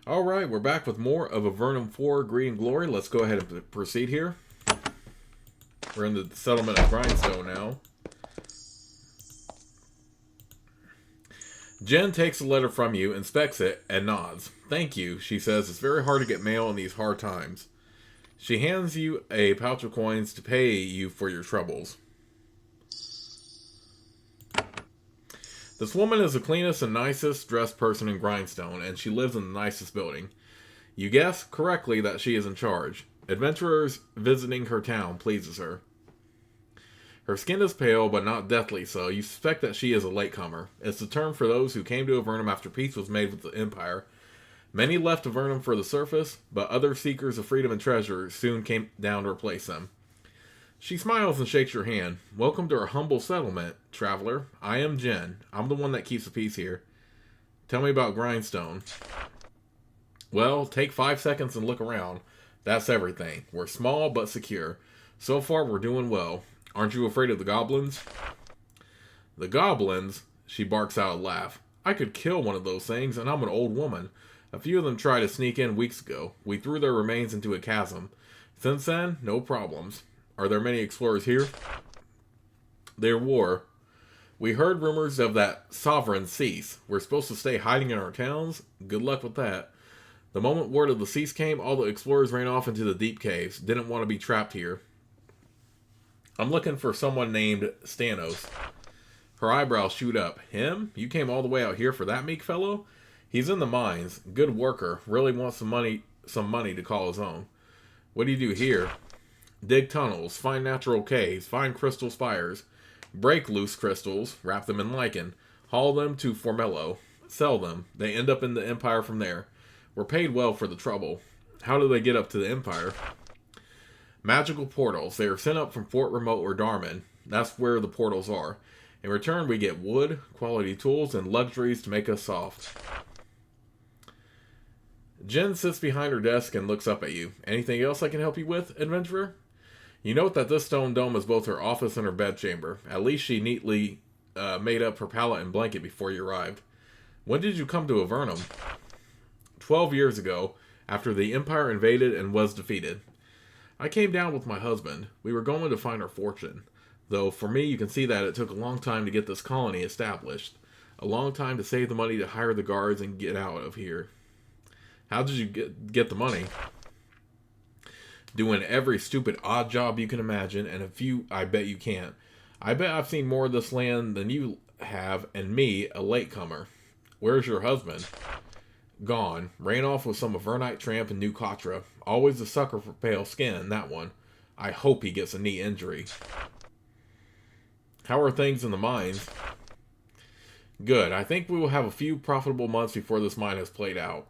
Alright, we're back with more of Avernum 4 Greed and Glory. Let's go ahead and proceed here. We're in the settlement of Grindstone now. Jen takes the letter from you, inspects it, and nods. Thank you, she says. It's very hard to get mail in these hard times. She hands you a pouch of coins to pay you for your troubles. This woman is the cleanest and nicest dressed person in Grindstone, and she lives in the nicest building. You guess correctly that she is in charge. Adventurers visiting her town pleases her. Her skin is pale, but not deathly so. You suspect that she is a latecomer. It's the term for those who came to Avernum after peace was made with the Empire. Many left Avernum for the surface, but other seekers of freedom and treasure soon came down to replace them. She smiles and shakes your hand. Welcome to our humble settlement, traveler. I am Jen. I'm the one that keeps the peace here. Tell me about Grindstone. Well, take 5 seconds and look around. That's everything. We're small but secure. So far, we're doing well. Aren't you afraid of the goblins? The goblins? She barks out a laugh. I could kill one of those things, and I'm an old woman. A few of them tried to sneak in weeks ago. We threw their remains into a chasm. Since then, no problems. Are there many explorers here? There were. We heard rumors of that sovereign cease. We're supposed to stay hiding in our towns? Good luck with that. The moment word of the cease came, all the explorers ran off into the deep caves. Didn't want to be trapped here. I'm looking for someone named Stanos. Her eyebrows shoot up. Him? You came all the way out here for that meek fellow? He's in the mines. Good worker. Really wants some money to call his own. What do you do here? Dig tunnels. Find natural caves. Find crystal spires. Break loose crystals. Wrap them in lichen. Haul them to Formello. Sell them. They end up in the Empire from there. We're paid well for the trouble. How do they get up to the Empire? Magical portals. They are sent up from Fort Remote or Darman. That's where the portals are. In return, we get wood, quality tools, and luxuries to make us soft. Jen sits behind her desk and looks up at you. Anything else I can help you with, adventurer? You note that this stone dome is both her office and her bedchamber. At least she neatly made up her pallet and blanket before you arrived. When did you come to Avernum? 12 years ago, after the Empire invaded and was defeated. I came down with my husband. We were going to find our fortune. Though, for me, you can see that it took a long time to get this colony established. A long time to save the money to hire the guards and get out of here. How did you get the money? Doing every stupid odd job you can imagine, and a few I bet you can't. I bet I've seen more of this land than you have, and me, a latecomer. Where's your husband? Gone. Ran off with some Avernite tramp in New Katra. Always a sucker for pale skin, that one. I hope he gets a knee injury. How are things in the mines? Good. I think we will have a few profitable months before this mine has played out.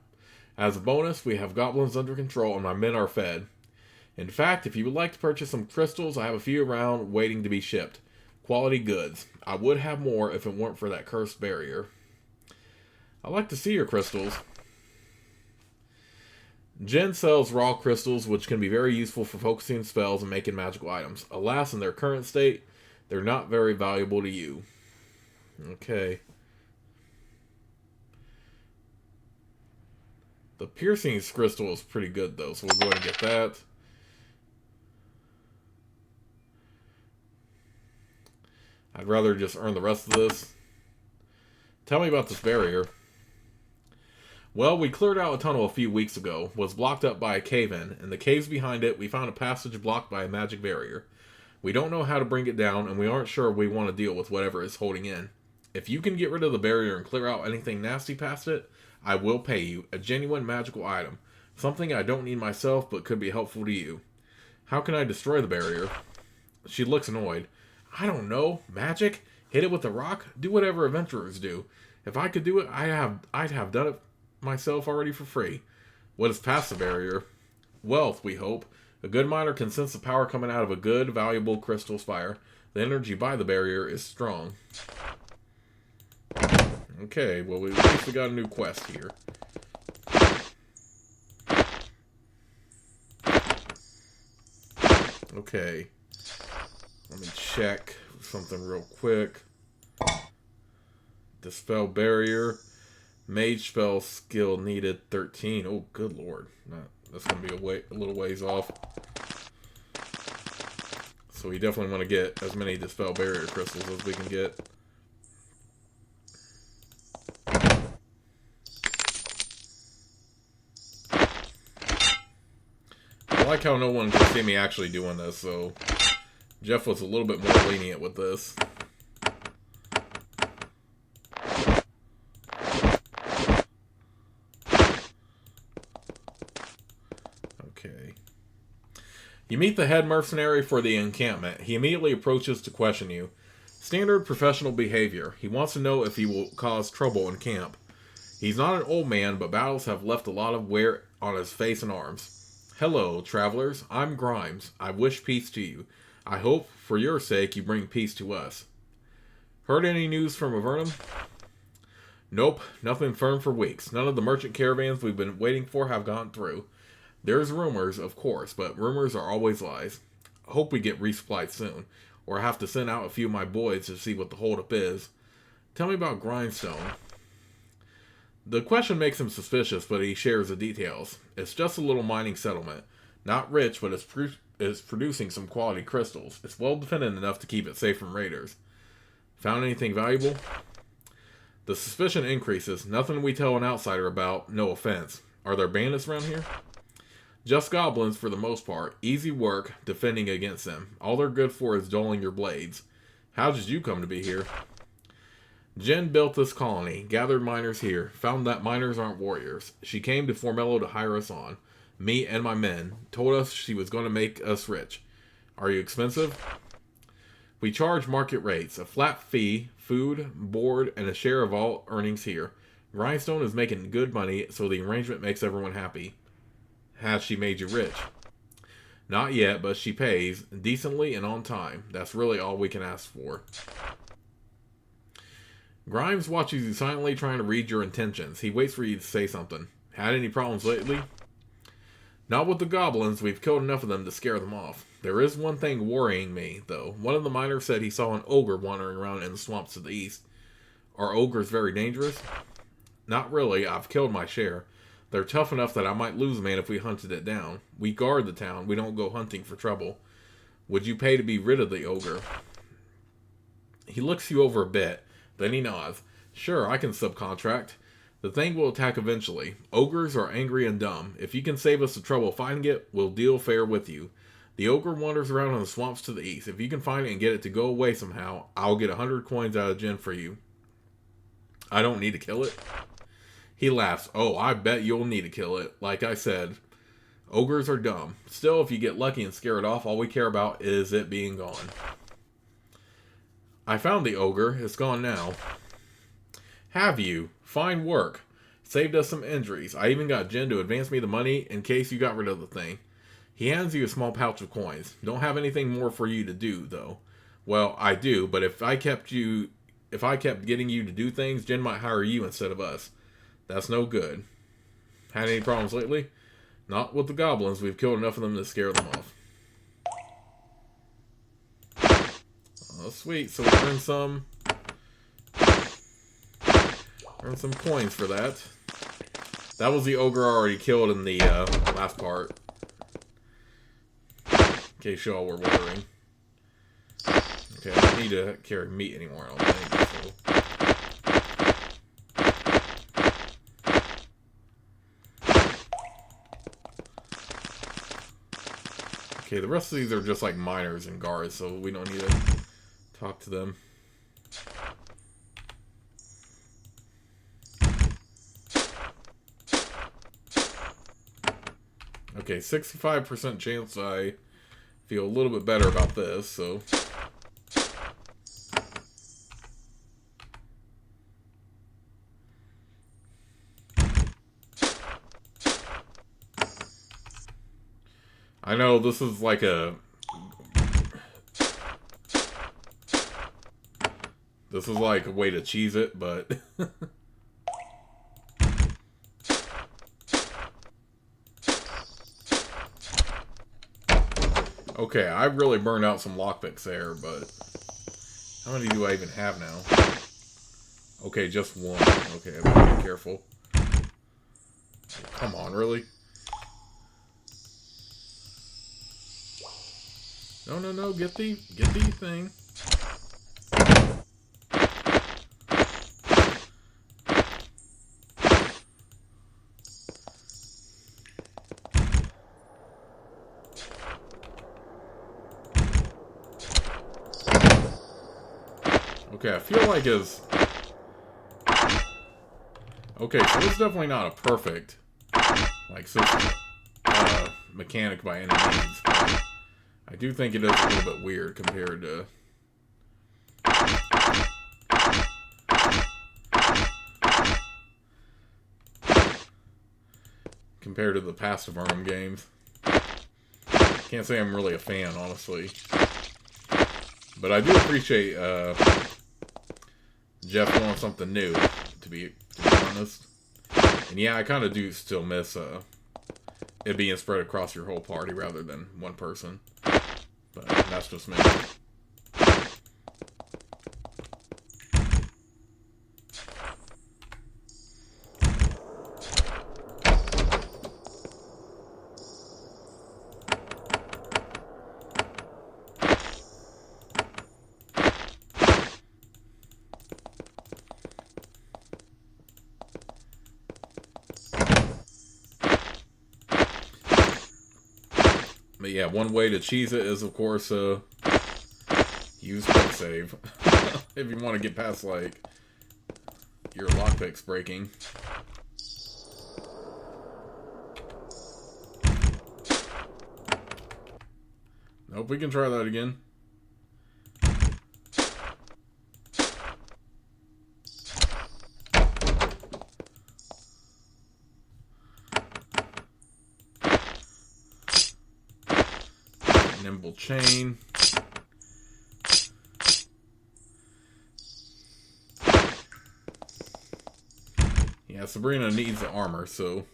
As a bonus, we have goblins under control and my men are fed. In fact, if you would like to purchase some crystals, I have a few around waiting to be shipped. Quality goods. I would have more if it weren't for that cursed barrier. I'd like to see your crystals. Jen sells raw crystals, which can be very useful for focusing spells and making magical items. Alas, in their current state, they're not very valuable to you. Okay. The piercing crystal is pretty good, though, so we'll go ahead and get that. I'd rather just earn the rest of this. Tell me about this barrier. Well, we cleared out a tunnel a few weeks ago. Was blocked up by a cave-in. In the caves behind it, we found a passage blocked by a magic barrier. We don't know how to bring it down, and we aren't sure we want to deal with whatever is holding in. If you can get rid of the barrier and clear out anything nasty past it, I will pay you. A genuine magical item. Something I don't need myself, but could be helpful to you. How can I destroy the barrier? She looks annoyed. I don't know. Magic? Hit it with a rock? Do whatever adventurers do. If I could do it, I'd have done it myself already for free. What is past the barrier? Wealth, we hope. A good miner can sense the power coming out of a good, valuable crystal spire. The energy by the barrier is strong. Okay, well, at least we got a new quest here. Okay. Let me check something real quick. Dispel barrier. Mage spell skill needed 13. Oh, good lord. That's going to be a little ways off. So we definitely want to get as many Dispel Barrier Crystals as we can get. I like how no one can see me actually doing this, so Jeff was a little bit more lenient with this. Okay. You meet the head mercenary for the encampment. He immediately approaches to question you. Standard professional behavior. He wants to know if he will cause trouble in camp. He's not an old man, but battles have left a lot of wear on his face and arms. Hello, travelers. I'm Grimes. I wish peace to you. I hope, for your sake, you bring peace to us. Heard any news from Avernum? Nope, nothing firm for weeks. None of the merchant caravans we've been waiting for have gone through. There's rumors, of course, but rumors are always lies. Hope we get resupplied soon, or I have to send out a few of my boys to see what the holdup is. Tell me about Grindstone. The question makes him suspicious, but he shares the details. It's just a little mining settlement. Not rich, but it's producing some quality crystals. It's well defended enough to keep it safe from raiders. Found anything valuable? The suspicion increases. Nothing we tell an outsider about, no offense. Are there bandits around here? Just goblins for the most part. Easy work defending against them. All they're good for is dulling your blades. How did you come to be here? Jen built this colony, gathered miners here, found that miners aren't warriors. She came to Formello to hire us on. Me and my men. Told us she was going to make us rich. Are you expensive? We charge market rates. A flat fee, food, board, and a share of all earnings here. Grindstone is making good money, so the arrangement makes everyone happy. Has she made you rich? Not yet, but she pays, decently and on time. That's really all we can ask for. Grimes watches you silently trying to read your intentions. He waits for you to say something. Had any problems lately? Not with the goblins. We've killed enough of them to scare them off. There is one thing worrying me, though. One of the miners said he saw an ogre wandering around in the swamps to the east. Are ogres very dangerous? Not really. I've killed my share. They're tough enough that I might lose a man if we hunted it down. We guard the town. We don't go hunting for trouble. Would you pay to be rid of the ogre? He looks you over a bit. Then he nods. Sure, I can subcontract. The thing will attack eventually. Ogres are angry and dumb. If you can save us the trouble finding it, we'll deal fair with you. The ogre wanders around in the swamps to the east. If you can find it and get it to go away somehow, I'll get 100 coins out of Jen for you. I don't need to kill it? He laughs. Oh, I bet you'll need to kill it. Like I said, ogres are dumb. Still, if you get lucky and scare it off, all we care about is it being gone. I found the ogre. It's gone now. Have you? Fine work. Saved us some injuries. I even got Jen to advance me the money in case you got rid of the thing. He hands you a small pouch of coins. Don't have anything more for you to do, though. Well, I do, but if I kept getting you to do things, Jen might hire you instead of us. That's no good. Had any problems lately? Not with the goblins. We've killed enough of them to scare them off. Oh, sweet. So we earned some coins for that. That was the ogre already killed in the last part. In case y'all were wondering. Okay, I don't need to carry meat anymore, I don't think. So. Okay, the rest of these are just like miners and guards, so we don't need to talk to them. Okay, 65% chance I feel a little bit better about this, so. I know this is like a... This is like a way to cheese it, but... Okay, I really burned out some lockpicks there, but... How many do I even have now? Okay, just one. Okay, I gotta be careful. Come on, really? No, no, no, get the thing. Okay, I feel like it's... Okay, so it's definitely not a perfect, like, system, mechanic by any means, but I do think it is a little bit weird compared to... compared to the past Avernum games. Can't say I'm really a fan, honestly. But I do appreciate, Jeff doing something new, to be honest. And yeah, I kind of do still miss, it being spread across your whole party rather than one person. But that's just me. But yeah, one way to cheese it is, of course, use quick save. If you want to get past, like, your lockpicks breaking. Nope, we can try that again. Nimble chain. Yeah, Sabrina needs the armor, so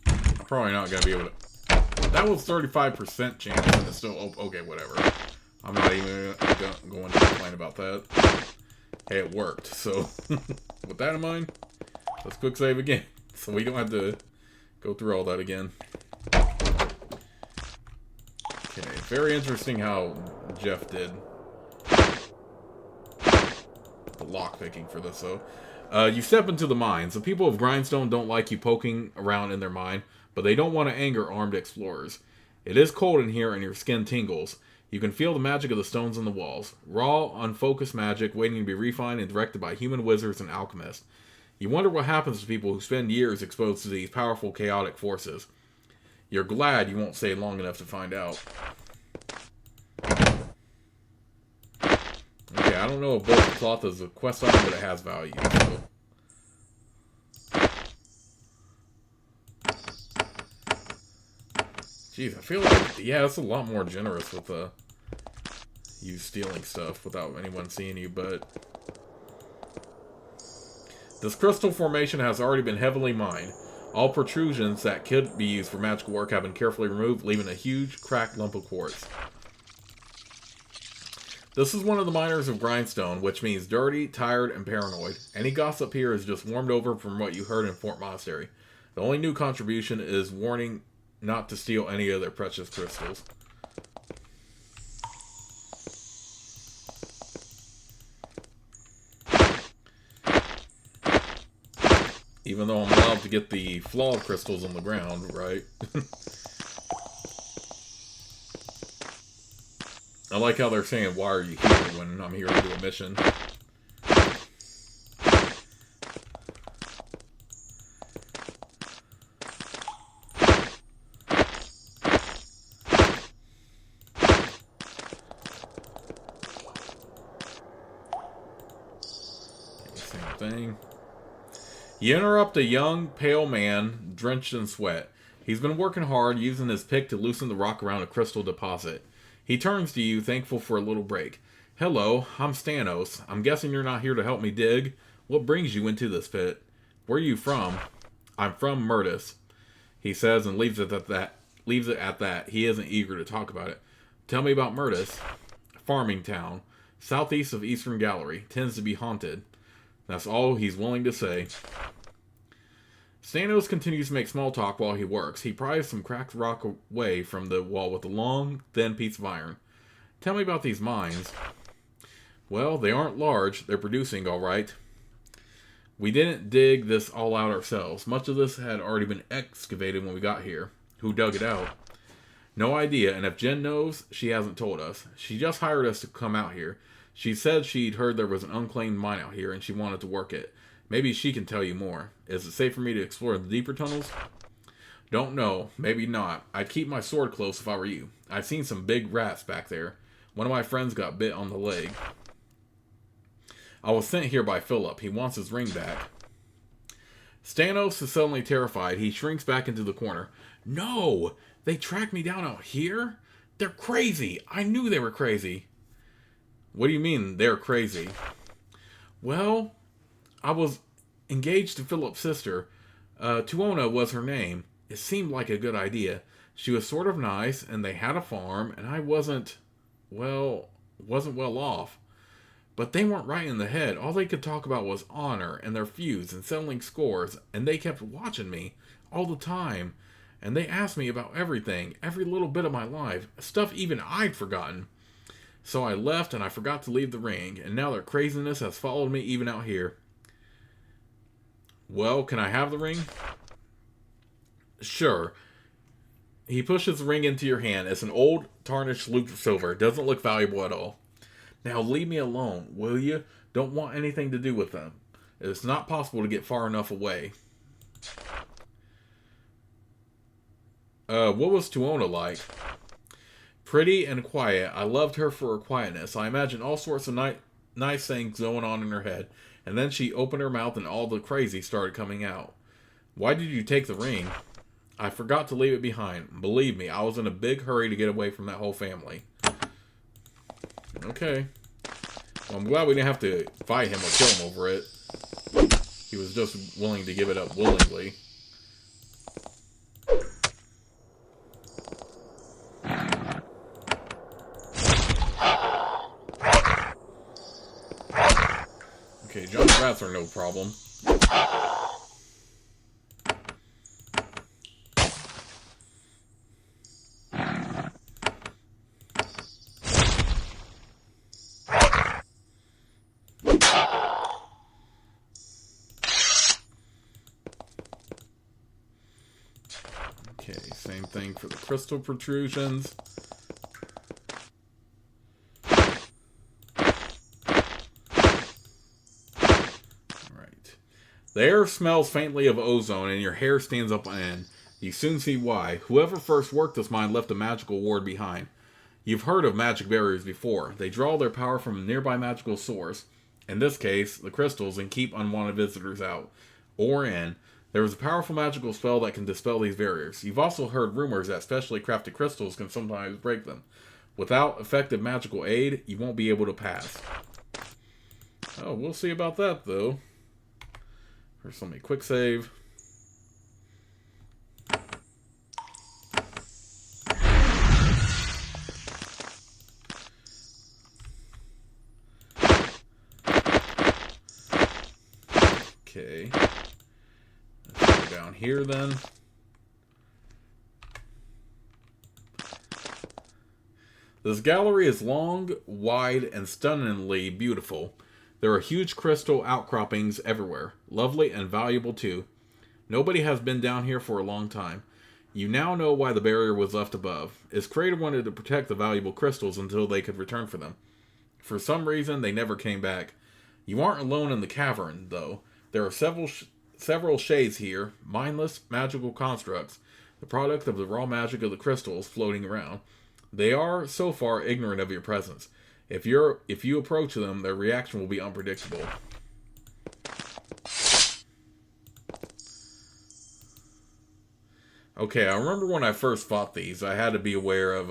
I'm probably not going to be able to... That was 35% chance, and it's still... Okay, whatever. I'm not even going to complain about that. Hey, it worked, so... With that in mind, let's quick save again, so we don't have to go through all that again. Okay, very interesting how Jeff did the lockpicking for this, though. You step into the mines. The people of Grindstone don't like you poking around in their mine, but they don't want to anger armed explorers. It is cold in here and your skin tingles. You can feel the magic of the stones on the walls. Raw, unfocused magic waiting to be refined and directed by human wizards and alchemists. You wonder what happens to people who spend years exposed to these powerful, chaotic forces. You're glad you won't stay long enough to find out. Okay, I don't know if both cloth is a quest item, but it has value, so. Jeez, I feel like, yeah, it's a lot more generous with you stealing stuff without anyone seeing you, but... This crystal formation has already been heavily mined. All protrusions that could be used for magical work have been carefully removed, leaving a huge, cracked lump of quartz. This is one of the miners of Grindstone, which means dirty, tired, and paranoid. Any gossip here is just warmed over from what you heard in Fort Monastery. The only new contribution is warning not to steal any of their precious crystals. Even though I'm allowed to get the flawed crystals on the ground, right? I like how they're saying, why are you here when I'm here to do a mission? Same thing. You interrupt a young, pale man, drenched in sweat. He's been working hard, using his pick to loosen the rock around a crystal deposit. He turns to you, thankful for a little break. Hello, I'm Stanos. I'm guessing you're not here to help me dig. What brings you into this pit? Where are you from? I'm from Murtis, he says, and leaves it at that. He isn't eager to talk about it. Tell me about Murtis. Farming town. southeast of Eastern Gallery. Tends to be haunted. That's all he's willing to say. Stanos continues to make small talk while he works. He pries some cracked rock away from the wall with a long, thin piece of iron. Tell me about these mines. Well, they aren't large. They're producing all right. We didn't dig this all out ourselves. Much of this had already been excavated when we got here. Who dug it out? No idea, and if Jen knows, she hasn't told us. She just hired us to come out here. She said she'd heard there was an unclaimed mine out here, and she wanted to work it. Maybe she can tell you more. Is it safe for me to explore the deeper tunnels? Don't know. Maybe not. I'd keep my sword close if I were you. I've seen some big rats back there. One of my friends got bit on the leg. I was sent here by Philip. He wants his ring back. Stanos is suddenly terrified. He shrinks back into the corner. No! They tracked me down out here? They're crazy! I knew they were crazy. What do you mean, they're crazy? Well, I was engaged to Philip's sister. Tuona was her name. It seemed like a good idea. She was sort of nice, and they had a farm, and I wasn't well off. But they weren't right in the head. All they could talk about was honor, and their feuds, and settling scores, and they kept watching me all the time. And they asked me about everything, every little bit of my life, stuff even I'd forgotten. So I left, and I forgot to leave the ring, and now their craziness has followed me even out here. Well, can I have the ring? Sure. He pushes the ring into your hand. It's an old, tarnished loop of silver. It doesn't look valuable at all. Now leave me alone, will you? Don't want anything to do with them. It's not possible to get far enough away. What was Tuona like? Pretty and quiet. I loved her for her quietness. I imagined all sorts of nice things going on in her head. And then she opened her mouth and all the crazy started coming out. Why did you take the ring? I forgot to leave it behind. Believe me, I was in a big hurry to get away from that whole family. Okay. Well, I'm glad we didn't have to fight him or kill him over it. He was just willing to give it up willingly. Okay, giant rats are no problem. Okay, same thing for the crystal protrusions. The air smells faintly of ozone and your hair stands up on end. You soon see why. Whoever first worked this mine left a magical ward behind. You've heard of magic barriers before. They draw their power from a nearby magical source, in this case, the crystals, and keep unwanted visitors out. Or in. There is a powerful magical spell that can dispel these barriers. You've also heard rumors that specially crafted crystals can sometimes break them. Without effective magical aid, you won't be able to pass. Oh, we'll see about that, though. First, let me quick save. Okay. Let's go down here then. This gallery is long, wide, and stunningly beautiful. There are huge crystal outcroppings everywhere, lovely and valuable too. Nobody has been down here for a long time. You now know why the barrier was left above. Its creator wanted to protect the valuable crystals until they could return for them. For some reason, they never came back. You aren't alone in the cavern, though. There are several shades here, mindless, magical constructs, the product of the raw magic of the crystals floating around. They are, so far, ignorant of your presence. If you approach them, their reaction will be unpredictable. Okay, I remember when I first fought these, I had to be aware of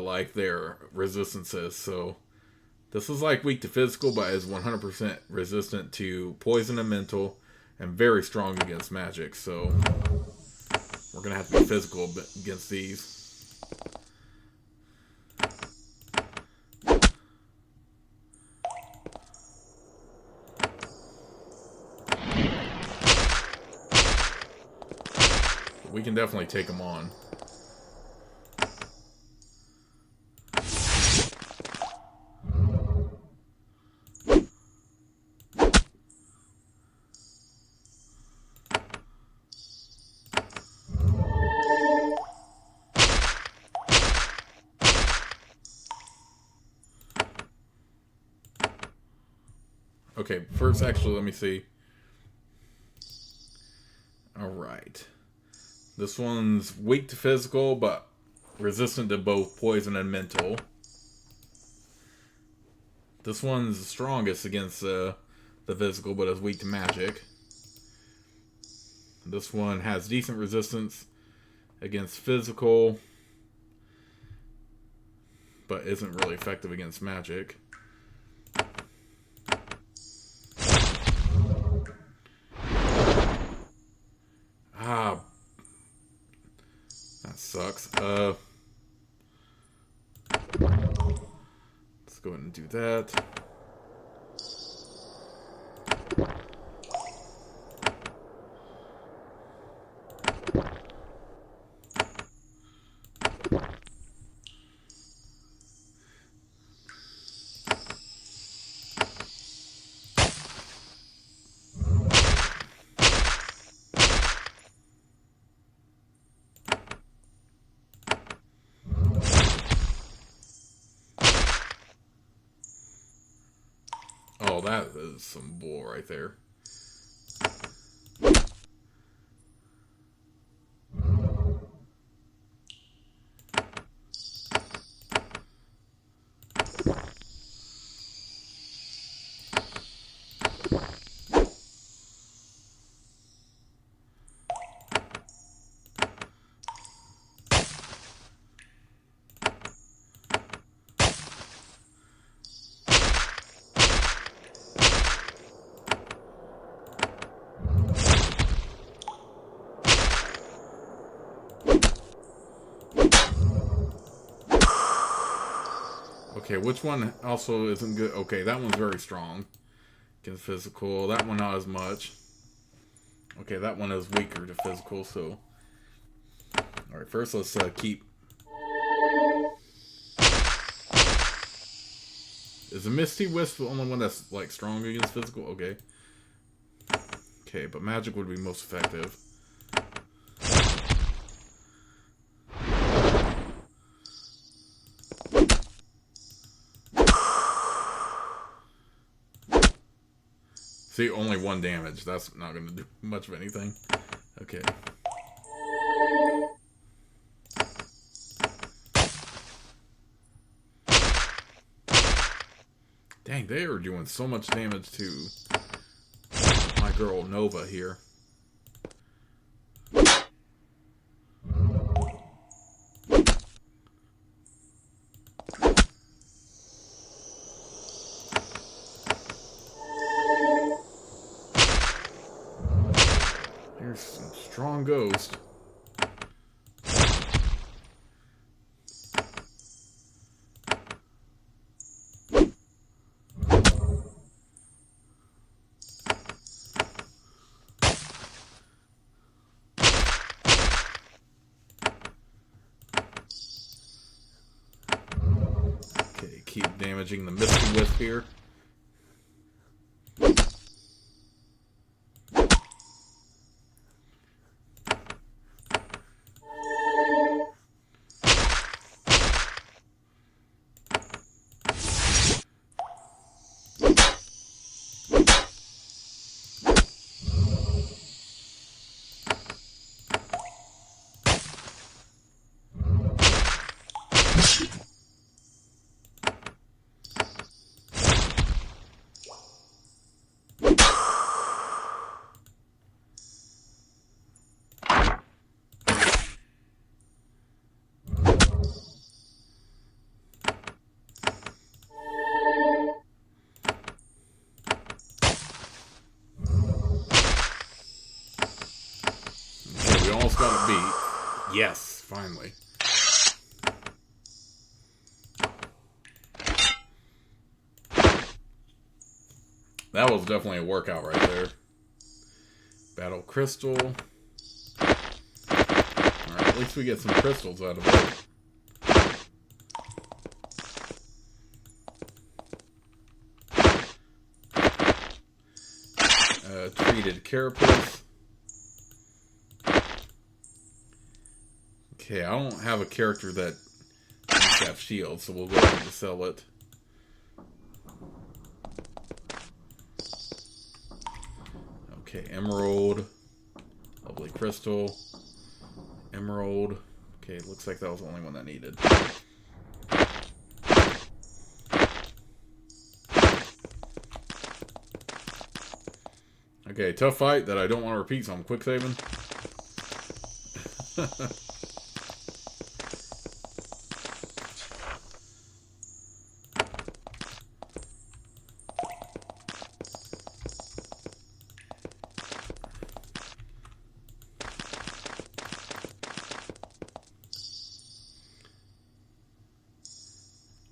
like their resistances. So this is like weak to physical, but is 100% resistant to poison and mental, and very strong against magic. So we're gonna have to be physical against these. we can definitely take him on. Okay, first, actually, let me see. Alright. This one's weak to physical, but resistant to both poison and mental. This one's the strongest against the physical, but is weak to magic. This one has decent resistance against physical, but isn't really effective against magic. Ah, that sucks. Let's go ahead and do that. Oh, that is some bull right there. Okay, which one also isn't good? Okay, that one's very strong against physical. That one not as much. Okay, that one is weaker to physical, so... Alright, first let's keep... Is the Misty Wisp the only one that's, like, strong against physical? Okay. Okay, but magic would be most effective. See, only 1 damage. That's not going to do much of anything. Okay. Dang, they are doing so much damage to my girl Nova here. Here's some strong ghost. Okay, keep damaging the Misty Wisp here. We almost got a beat. Yes, finally. That was definitely a workout right there. Battle Crystal. least we get some crystals out of it. Treated carapace. Okay, I don't have a character that needs to have shield, so we'll go ahead and sell it. Okay, emerald. Lovely crystal. Emerald. Okay, looks like that was the only one that needed. Okay, tough fight that I don't want to repeat, so I'm quick saving.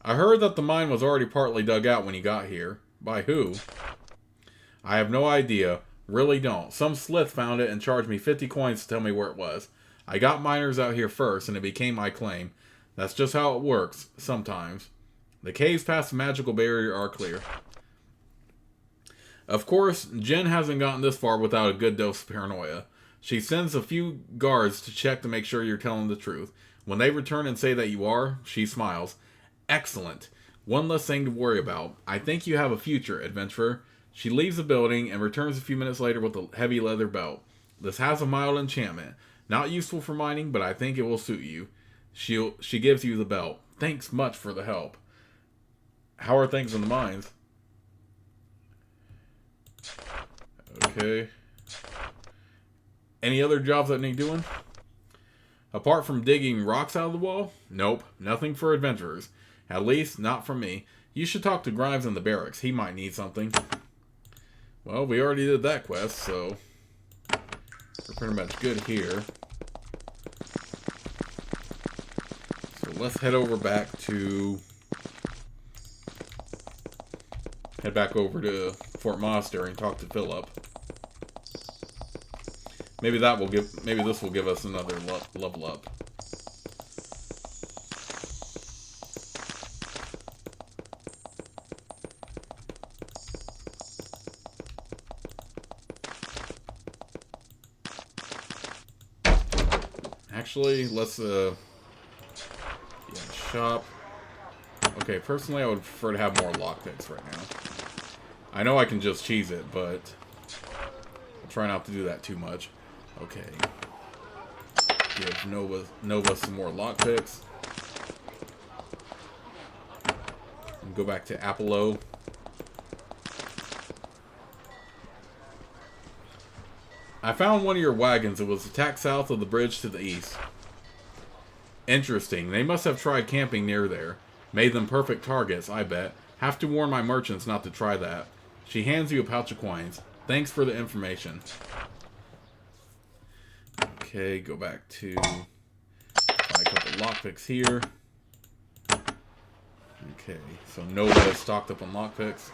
I heard that the mine was already partly dug out when you got here. By who? I have no idea. Really don't. Some slith found it and charged me 50 coins to tell me where it was. I got miners out here first, and it became my claim. That's just how it works, sometimes. The caves past the magical barrier are clear. Of course, Jen hasn't gotten this far without a good dose of paranoia. She sends a few guards to check to make sure you're telling the truth. When they return and say that you are, she smiles. Excellent. One less thing to worry about. I think you have a future, adventurer. She leaves the building and returns a few minutes later with a heavy leather belt. This has a mild enchantment. Not useful for mining, but I think it will suit you. She gives you the belt. Thanks much for the help. How are things in the mines? Okay. Any other jobs that need doing? Apart from digging rocks out of the wall? Nope. Nothing for adventurers. At least, not from me. You should talk to Grimes in the barracks. He might need something. Well, we already did that quest, so we're pretty much good here. So let's head over back to... Head back over to Fort Monastery and talk to Philip. Maybe that will give... Maybe this will give us another level up. Actually, let's shop. Okay, personally I would prefer to have more lockpicks right now. I know I can just cheese it, but I'll try not to do that too much. Okay. Give Nova some more lockpicks. And go back to Apollo. I found one of your wagons. It was attacked south of the bridge to the east. Interesting. They must have tried camping near there. Made them perfect targets, I bet. Have to warn my merchants not to try that. She hands you a pouch of coins. Thanks for the information. Okay, go back to... buy a couple lockpicks here. Okay, so Nova is stocked up on lockpicks.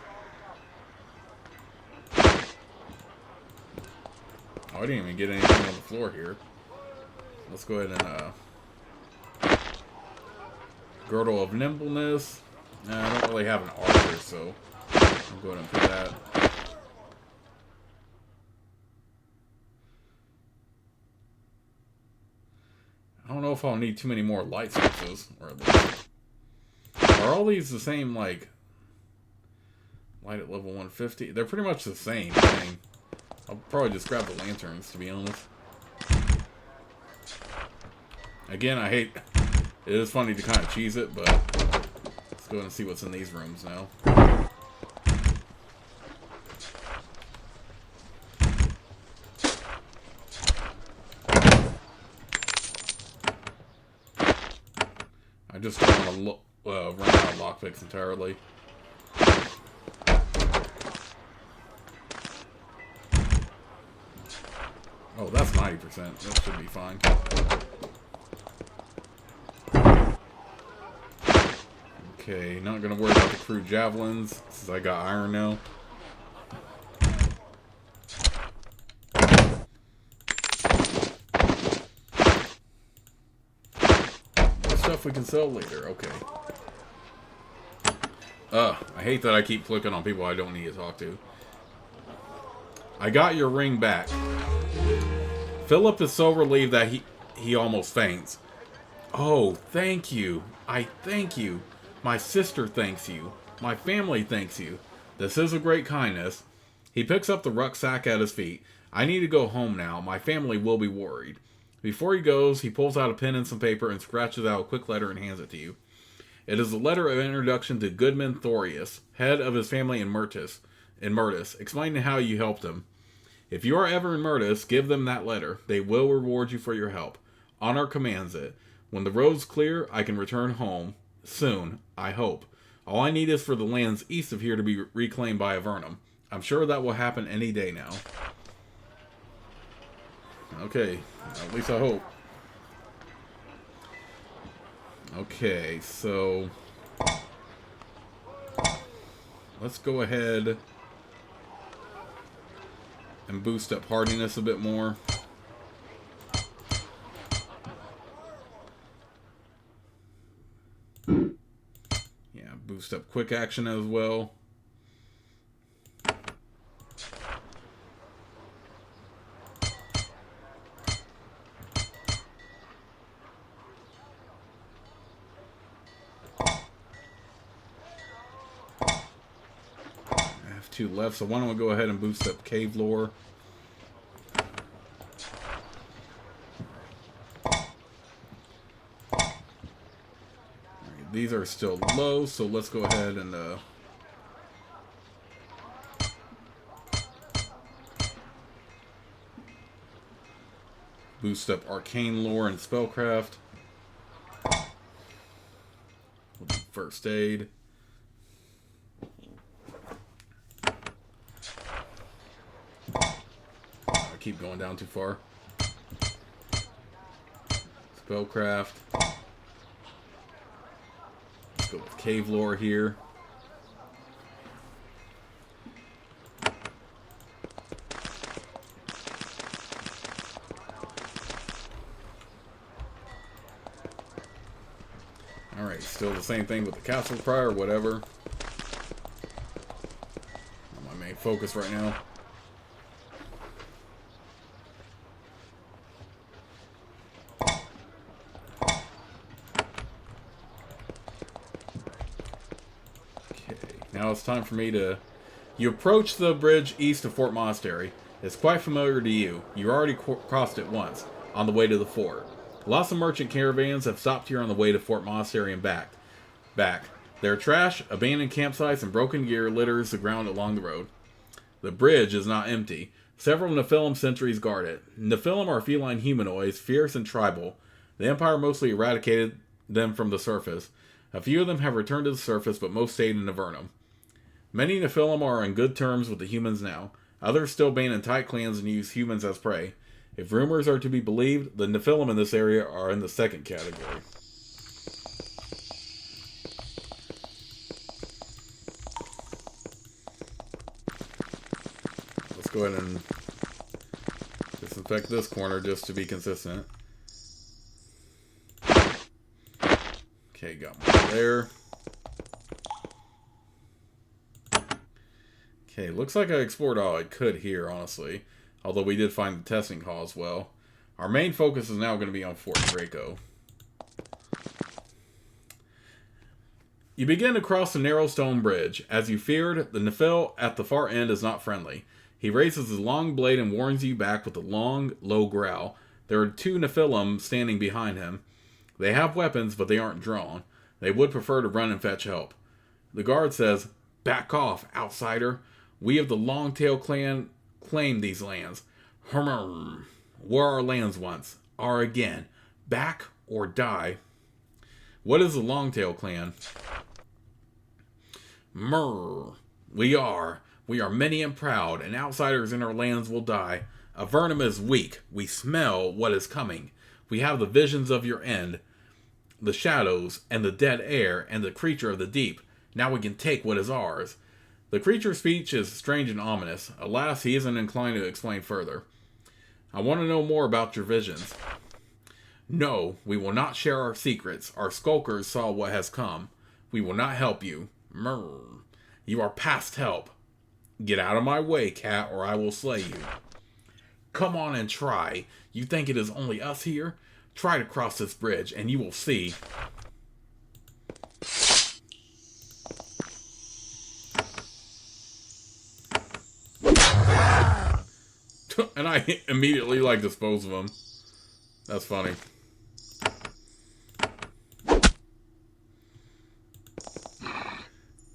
Oh, I didn't even get anything on the floor here. Let's go ahead and, Girdle of Nimbleness. I don't really have an archer, so I'll go ahead and put that. I don't know if I'll need too many more light sources. Are all these the same, like, light at level 150? They're pretty much the same thing. I'll probably just grab the lanterns, to be honest. Again, I hate... It is funny to kind of cheese it, but... Let's go ahead and see what's in these rooms now. I just don't want to run out of lockpicks entirely. Oh, that's 90%. That should be fine. Okay, not gonna worry about the crude javelins, since I got iron now. stuff we can sell later. Okay. I hate that I keep clicking on people I don't need to talk to. I got your ring back. Philip is so relieved that he almost faints. Oh, thank you. I thank you. My sister thanks you. My family thanks you. This is a great kindness. He picks up the rucksack at his feet. I need to go home now. My family will be worried. Before he goes, he pulls out a pen and some paper and scratches out a quick letter and hands it to you. It is a letter of introduction to Goodman Thorius, head of his family in Myrtis, explaining how you helped him. If you are ever in Myrtis, give them that letter. They will reward you for your help. Honor commands it. When the road's clear, I can return home. Soon, I hope. All I need is for the lands east of here to be reclaimed by Avernum. I'm sure that will happen any day now. Okay, at least I hope. Okay, so let's go ahead and boost up hardiness a bit more. Yeah, boost up quick action as well. Two left, so why don't we go ahead and boost up cave lore. Right, these are still low, so let's go ahead and boost up arcane lore and spellcraft. We'll do first aid. Keep going down too far. Spellcraft. Let's go with cave lore here. Alright, still the same thing with the castle cry or whatever. My main focus right now. Now it's time for me to... You approach the bridge east of Fort Monastery. It's quite familiar to you. You already crossed it once, on the way to the fort. Lots of merchant caravans have stopped here on the way to Fort Monastery and back. Their trash, abandoned campsites, and broken gear litters the ground along the road. The bridge is not empty. Several Nephilim sentries guard it. Nephilim are feline humanoids, fierce and tribal. The Empire mostly eradicated them from the surface. A few of them have returned to the surface, but most stayed in Avernum. Many Nephilim are on good terms with the humans now. Others still band in tight clans and use humans as prey. If rumors are to be believed, the Nephilim in this area are in the second category. Let's go ahead and disinfect this corner just to be consistent. Okay, got one there. Okay, looks like I explored all I could here, honestly. Although we did find the testing hall as well. Our main focus is now going to be on Fort Draco. You begin to cross the narrow stone bridge. As you feared, the Nephil at the far end is not friendly. He raises his long blade and warns you back with a long, low growl. There are two Nephilim standing behind him. They have weapons, but they aren't drawn. They would prefer to run and fetch help. The guard says, "Back off, outsider. We of the Longtail clan claim these lands. Were our lands once, are again. Back or die." What is the Longtail clan? We are many and proud, and outsiders in our lands will die. Avernum is weak. We smell what is coming. We have the visions of your end, the shadows, and the dead air, and the creature of the deep. Now we can take what is ours. The creature's speech is strange and ominous. Alas, he isn't inclined to explain further. I want to know more about your visions. No, we will not share our secrets. Our skulkers saw what has come. We will not help you. Mrr. You are past help. Get out of my way, cat, or I will slay you. Come on and try. You think it is only us here? Try to cross this bridge, and you will see. And I immediately, dispose of him. That's funny.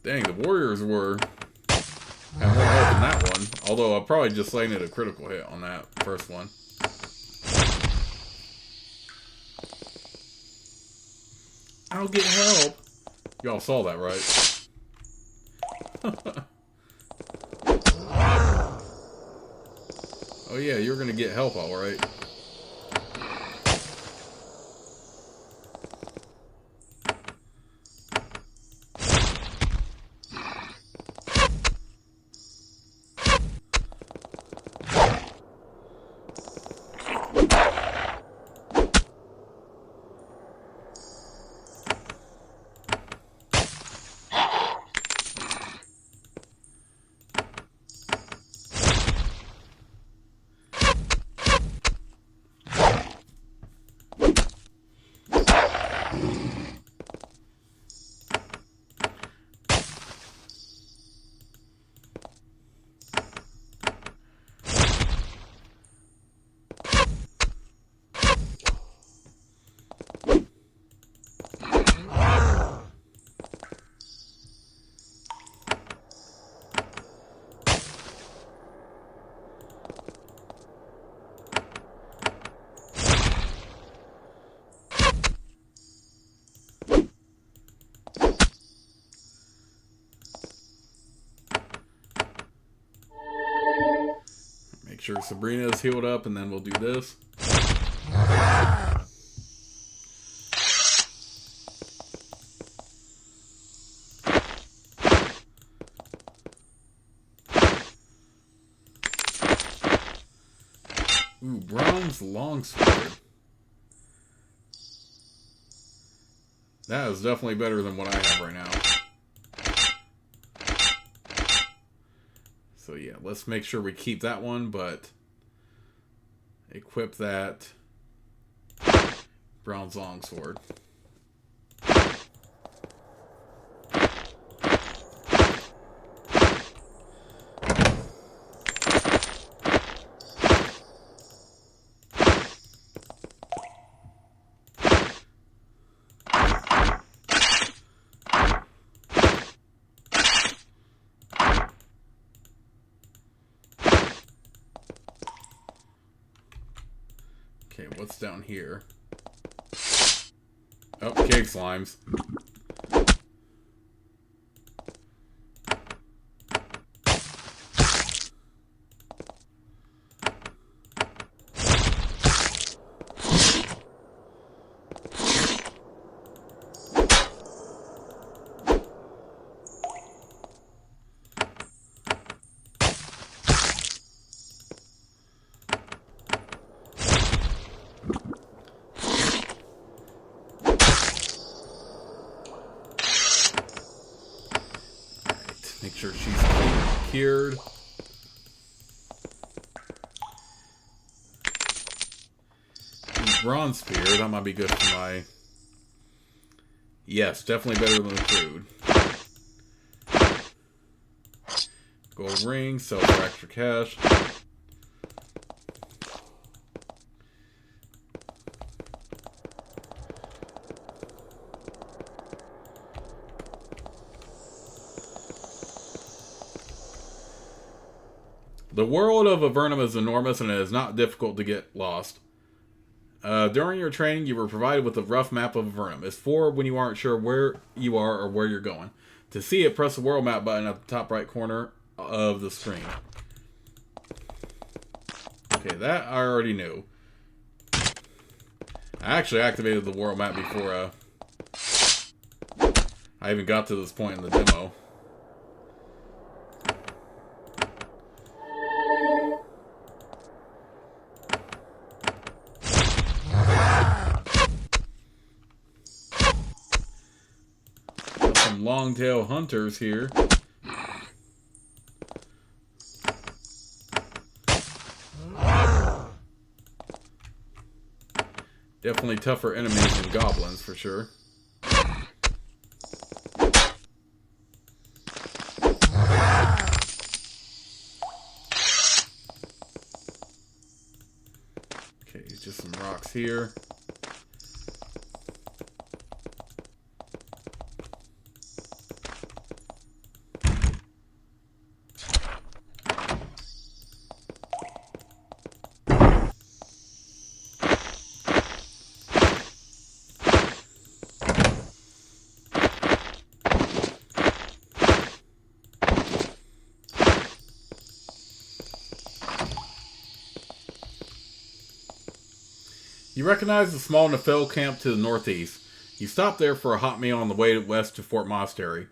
Dang, the warriors were have more health than that one. Although I probably just landed a critical hit on that first one. I'll get help. Y'all saw that, right? Oh yeah, you're gonna get help, alright. Make sure Sabrina is healed up, and then we'll do this. Ooh, bronze longsword. That is definitely better than what I have right now. So yeah, let's make sure we keep that one, but equip that bronze longsword. Okay, what's down here? Oh, cave slimes. Make sure she's cured. Bronze spear, that might be good for my... Yes, definitely better than the crude. Gold ring, sell for extra cash. The world of Avernum is enormous and it is not difficult to get lost. During your training, you were provided with a rough map of Avernum. It's for when you aren't sure where you are or where you're going. To see it, press the world map button at the top right corner of the screen. Okay, that I already knew. I actually activated the world map before I even got to this point in the demo. long-tail hunters here. Definitely tougher enemies than goblins, for sure. Okay, just some rocks here. You recognize the small Nephil camp to the northeast. You stop there for a hot meal on the way west to Fort Monastery.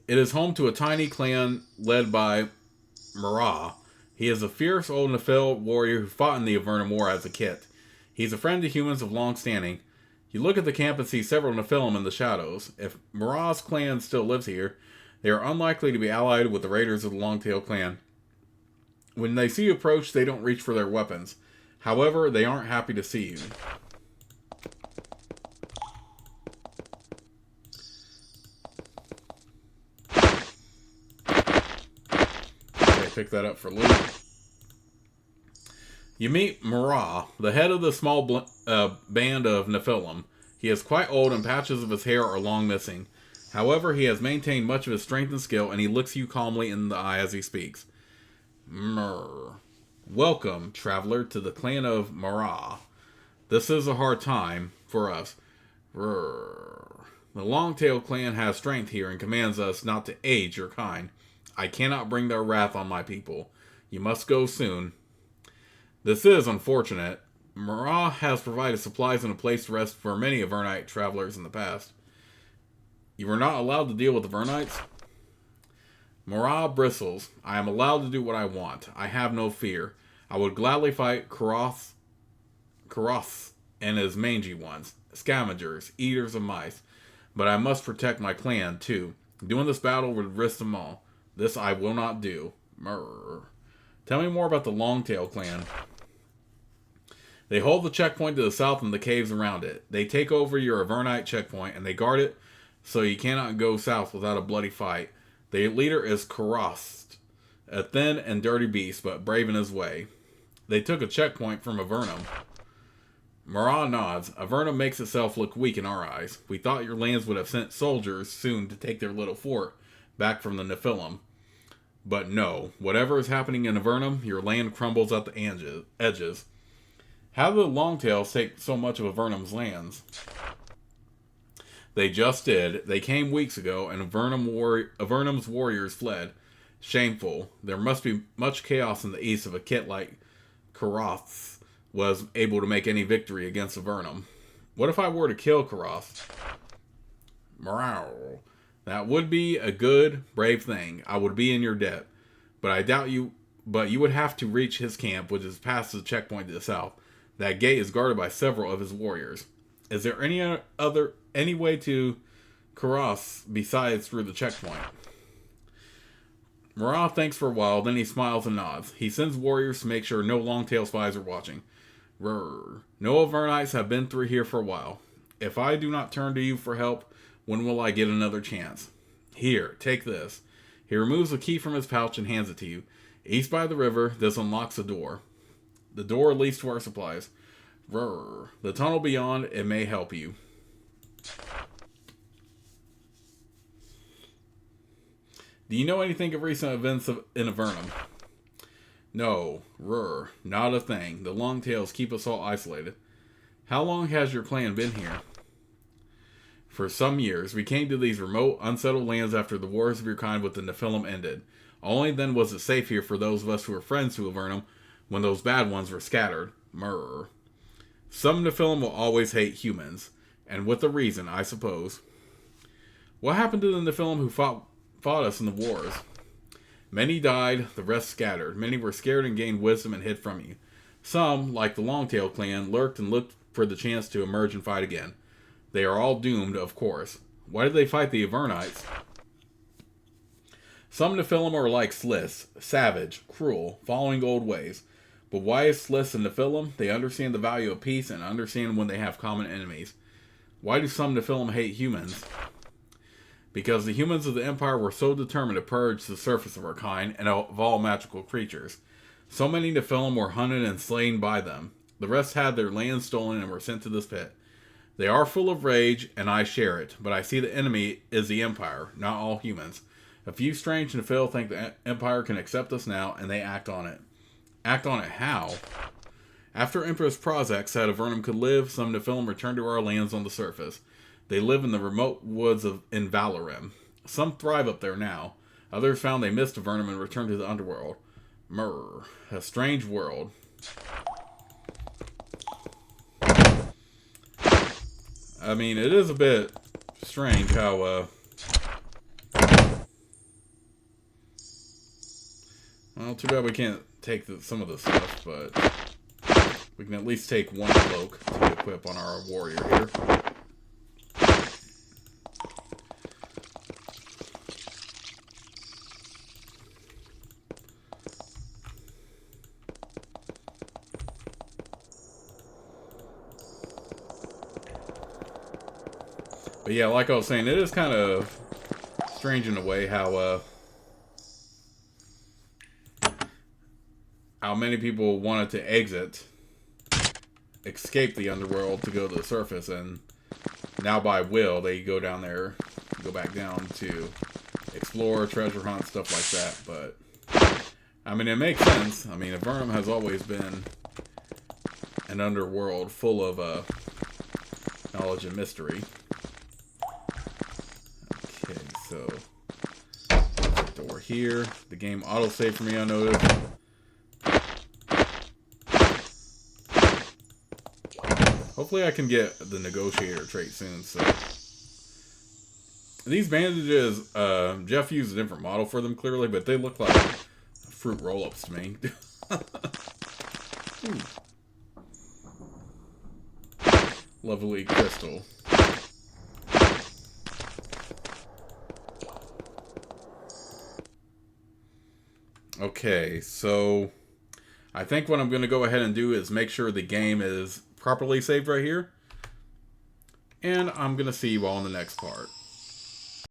It is home to a tiny clan led by Marah. He is a fierce old Nephil warrior who fought in the Avernum War as a kid. He's a friend to humans of long standing. You look at the camp and see several Nephilim in the shadows. If Marah's clan still lives here, they are unlikely to be allied with the raiders of the Longtail clan. When they see you approach, they don't reach for their weapons. However, they aren't happy to see you. Okay, pick that up for loot. You meet Marah, the head of the small band of Nephilim. He is quite old and patches of his hair are long missing. However, he has maintained much of his strength and skill, and he looks you calmly in the eye as he speaks. Welcome, traveler, to the clan of Marah. This is a hard time for us. The Longtail clan has strength here and commands us not to aid your kind. I cannot bring their wrath on my people. You must go soon. This is unfortunate. Marah has provided supplies and a place to rest for many Avernite travelers in the past. You were not allowed to deal with Avernites? Marah bristles. I am allowed to do what I want. I have no fear. I would gladly fight Karoth and his mangy ones, scavengers, eaters of mice. But I must protect my clan, too. Doing this battle would risk them all. This I will not do. Tell me more about the Longtail clan. They hold the checkpoint to the south and the caves around it. They take over your Avernite checkpoint and they guard it so you cannot go south without a bloody fight. The leader is Karoth, a thin and dirty beast, but brave in his way. They took a checkpoint from Avernum. Marah nods. Avernum makes itself look weak in our eyes. We thought your lands would have sent soldiers soon to take their little fort back from the Nephilim. But no. Whatever is happening in Avernum, your land crumbles at the edges. How did the Longtails take so much of Avernum's lands? They just did. They came weeks ago, and Avernum's warriors fled. Shameful. There must be much chaos in the east if a kit like Karoth was able to make any victory against Avernum. What if I were to kill Karoth? Morale. That would be a good, brave thing. I would be in your debt. But I doubt you. But you would have to reach his camp, which is past the checkpoint to the south. That gate is guarded by several of his warriors. Is there any way to Karoth besides through the checkpoint? Marah thinks for a while, then he smiles and nods. He sends warriors to make sure no Longtail spies are watching. No Avernites have been through here for a while. If I do not turn to you for help, when will I get another chance? Here, take this. He removes a key from his pouch and hands it to you. East by the river, this unlocks a door. The door leads to our supplies. The tunnel beyond, it may help you. Do you know anything of recent events in Avernum? No. Not a thing. The Longtails keep us all isolated. How long has your clan been here? For some years. We came to these remote, unsettled lands after the wars of your kind with the Nephilim ended. Only then was it safe here for those of us who were friends to Avernum when those bad ones were scattered. Some Nephilim will always hate humans. And with a reason, I suppose. What happened to the Nephilim who fought us in the wars? Many died, the rest scattered. Many were scared and gained wisdom and hid from you. Some, like the Longtail clan, lurked and looked for the chance to emerge and fight again. They are all doomed, of course. Why did they fight the Avernites? Some Nephilim are like Sliss, savage, cruel, following old ways. But why is Sliss and Nephilim? They understand the value of peace and understand when they have common enemies. Why do some Nephilim hate humans? Because the humans of the Empire were so determined to purge the surface of our kind and of all magical creatures. So many Nephilim were hunted and slain by them. The rest had their land stolen and were sent to this pit. They are full of rage, and I share it, but I see the enemy is the Empire, not all humans. A few strange Nephil think the Empire can accept us now, and they act on it. Act on it how? After Empress Prozac said Avernum could live, some Nephilim returned to our lands on the surface. They live in the remote woods in Valorim. Some thrive up there now. Others found they missed Avernum and returned to the underworld. Myrrh. A strange world. I mean, it is a bit strange how, well, too bad we can't take some of the stuff, but we can at least take one cloak to equip on our warrior here. But yeah, like I was saying, it is kind of strange in a way how many people wanted to escape the underworld to go to the surface, and now by will they go down there, go back down to explore, treasure hunt, stuff like that. But I mean, it makes sense. I mean, Avernum has always been an underworld full of knowledge and mystery. Okay, so door here. The game autosave for me, I noticed. Hopefully I can get the negotiator trait soon. So these bandages, Jeff used a different model for them clearly, but they look like fruit roll-ups to me. Lovely crystal. Okay, so I think what I'm going to go ahead and do is make sure the game is properly saved right here. And I'm going to see you all in the next part.